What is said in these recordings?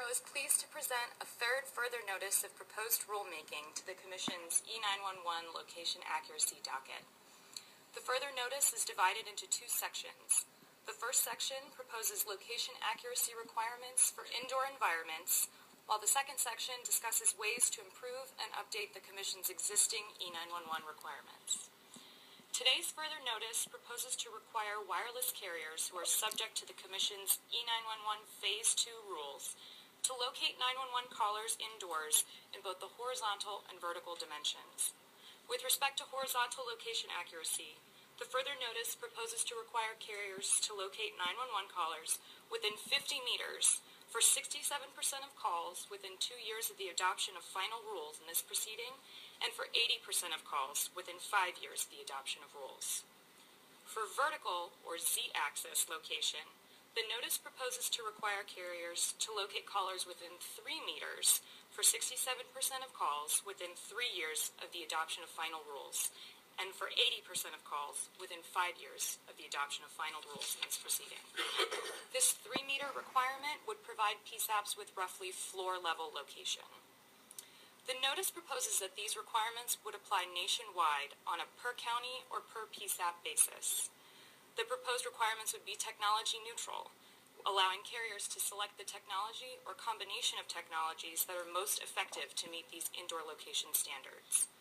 is pleased to present a third further notice of proposed rulemaking to the Commission's E911 location accuracy docket. The further notice is divided into two sections. The first section proposes location accuracy requirements for indoor environments, while the second section discusses ways to improve and update the Commission's existing E911 requirements. Today's further notice proposes to require wireless carriers who are subject to the Commission's E911 Phase 2 rules to locate 911 callers indoors in both the horizontal and vertical dimensions. With respect to horizontal location accuracy, the further notice proposes to require carriers to locate 911 callers within 50 meters for 67% of calls within 2 years of the adoption of final rules in this proceeding, and for 80% of calls within 5 years of the adoption of rules. For vertical, or Z-axis, location, the notice proposes to require carriers to locate callers within 3 meters for 67% of calls within 3 years of the adoption of final rules, and for 80% of calls within 5 years of the adoption of final rules in this proceeding. This 3-meter requirement would provide PSAPs with roughly floor-level location. The notice proposes that these requirements would apply nationwide on a per-county or per-PSAP basis. The proposed requirements would be technology neutral, allowing carriers to select the technology or combination of technologies that are most effective to meet these indoor location standards.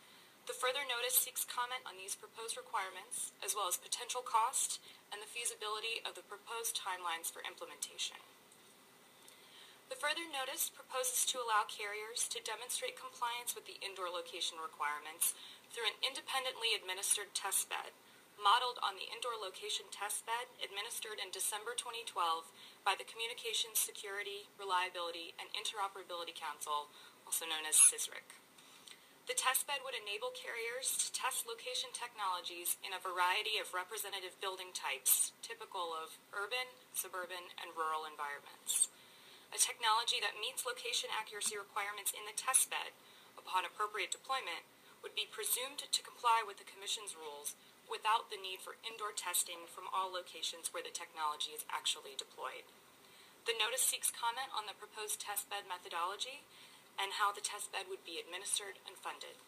The further notice seeks comment on these proposed requirements, as well as potential cost and the feasibility of the proposed timelines for implementation. The further notice proposes to allow carriers to demonstrate compliance with the indoor location requirements through an independently administered test bed, modeled on the indoor location test bed administered in December 2012 by the Communications Security, Reliability, and Interoperability Council, also known as CSRIC. The test bed would enable carriers to test location technologies in a variety of representative building types, typical of urban, suburban, and rural environments. A technology that meets location accuracy requirements in the test bed, upon appropriate deployment, would be presumed to comply with the Commission's rules without the need for indoor testing from all locations where the technology is actually deployed. The notice seeks comment on the proposed test bed methodology and how the test bed would be administered and funded.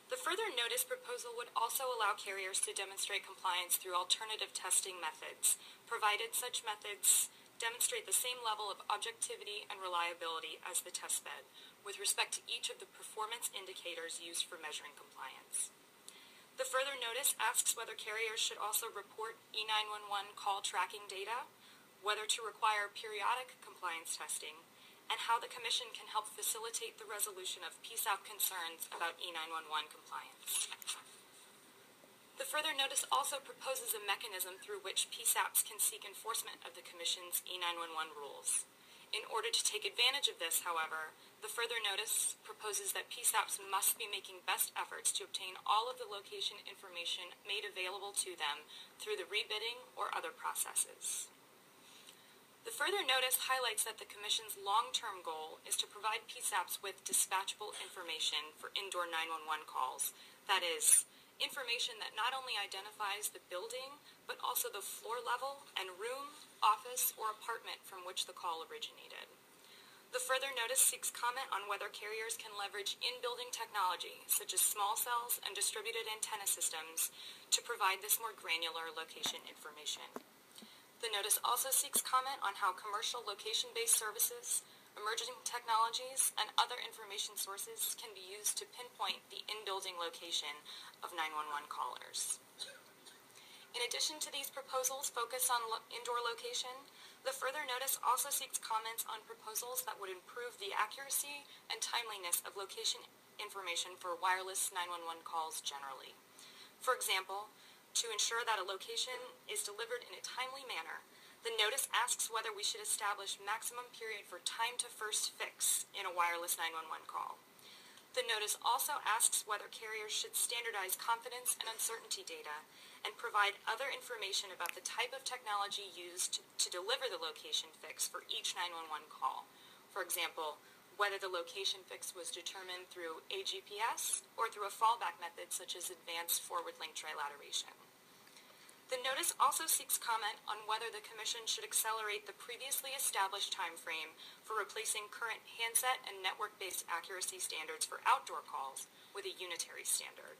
The further notice proposal would also allow carriers to demonstrate compliance through alternative testing methods, provided such methods demonstrate the same level of objectivity and reliability as the test bed, with respect to each of the performance indicators used for measuring compliance. The further notice asks whether carriers should also report E911 call tracking data, whether to require periodic compliance testing, and how the Commission can help facilitate the resolution of PSAP concerns about E911 compliance. The further notice also proposes a mechanism through which PSAPs can seek enforcement of the Commission's E911 rules. In order to take advantage of this, however, the further notice proposes that PSAPs must be making best efforts to obtain all of the location information made available to them through the rebidding or other processes. The further notice highlights that the Commission's long-term goal is to provide PSAPs with dispatchable information for indoor 911 calls. That is, information that not only identifies the building, but also the floor level and room, office, or apartment from which the call originated. The further notice seeks comment on whether carriers can leverage in-building technology, such as small cells and distributed antenna systems, to provide this more granular location information. The notice also seeks comment on how commercial location-based services, emerging technologies, and other information sources can be used to pinpoint the in-building location of 911 callers. In addition to these proposals focused on indoor location, the further notice also seeks comments on proposals that would improve the accuracy and timeliness of location information for wireless 911 calls generally. For example, to ensure that a location is delivered in a timely manner, the notice asks whether we should establish maximum period for time to first fix in a wireless 911 call. The notice also asks whether carriers should standardize confidence and uncertainty data and provide other information about the type of technology used to deliver the location fix for each 911 call. For example, whether the location fix was determined through a GPS or through a fallback method such as advanced forward link trilateration. The notice also seeks comment on whether the Commission should accelerate the previously established timeframe for replacing current handset and network-based accuracy standards for outdoor calls with a unitary standard.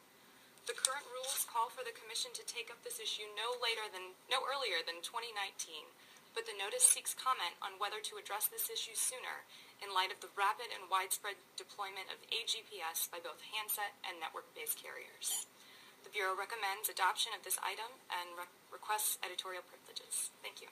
The current rules call for the Commission to take up this issue no earlier than 2019, but the notice seeks comment on whether to address this issue sooner in light of the rapid and widespread deployment of AGPS by both handset and network-based carriers. The Bureau recommends adoption of this item and requests editorial privileges. Thank you.